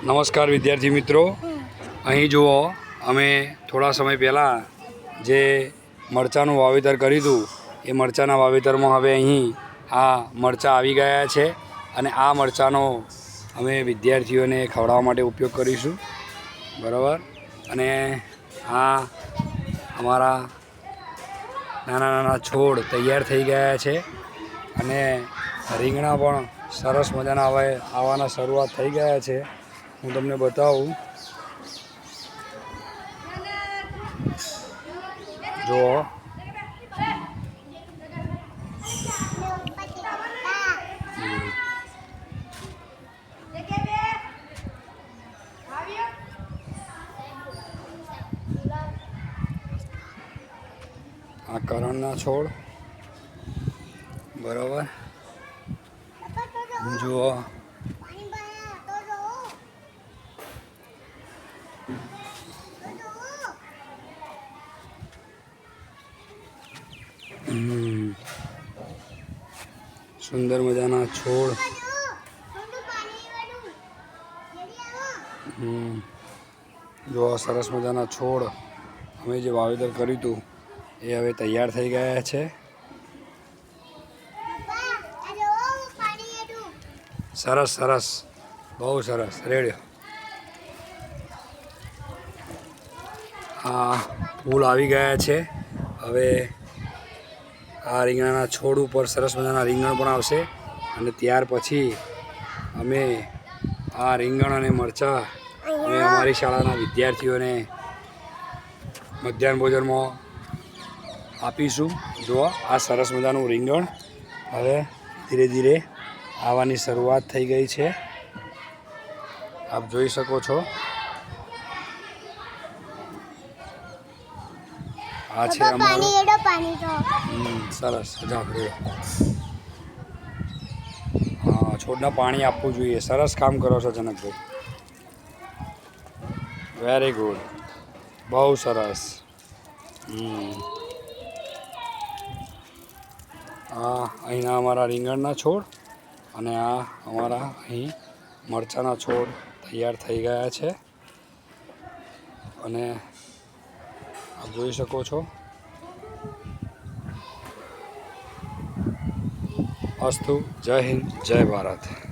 નમસ્કાર વિદ્યાર્થી મિત્રો, અહીં જુઓ અમે થોડા સમય પહેલાં જે મરચાંનું વાવેતર કર્યું હતું એ મરચાંના વાવેતરમાં હવે અહીં આ મરચાં આવી ગયા છે અને આ મરચાંનો અમે વિદ્યાર્થીઓને ખવડાવવા માટે ઉપયોગ કરીશું, બરાબર। અને આ અમારા નાના નાના છોડ તૈયાર થઈ ગયા છે અને રીંગણા પણ સરસ મજાના હવે આવવાના શરૂઆત થઈ ગયા છે। હું તમને બતાવું, જુઓ આ કરણના છોડ, બરાબર। જુઓ સુંદર મજાના છોડ, જો સરસ મજાના છોડ અમે જે વાવેતર કર્યું હતું એ હવે તૈયાર થઈ ગયા છે। સરસ સરસ, બહુ સરસ, રેડી। આ ફૂલ આવી ગયા છે, હવે આ રીંગણાના છોડ ઉપર સરસ મજાના રીંગણ પણ આવશે અને ત્યાર પછી અમે આ રીંગણ અને મરચાં અમે અમારી શાળાના વિદ્યાર્થીઓને મધ્યાહન ભોજનમાં આપીશું। જુઓ આ સરસ મજાનું રીંગણ હવે ધીરે ધીરે આવવાની શરૂઆત થઈ ગઈ છે, આપ જોઈ શકો છો। આ છે અમારું સરસ ઝાકડું। હા, છોડને પાણી આપવું જોઈએ। સરસ કામ કરો છો જનકભાઈ, વેરી ગુડ, બહુ સરસ। આ અહીંના અમારા રીંગણના છોડ અને આ અમારા અહીં મરચાંના છોડ તૈયાર થઈ ગયા છે અને આપ જોઈ શકો છો। અસ્તુ, જય હિન્દ, જય ભારત।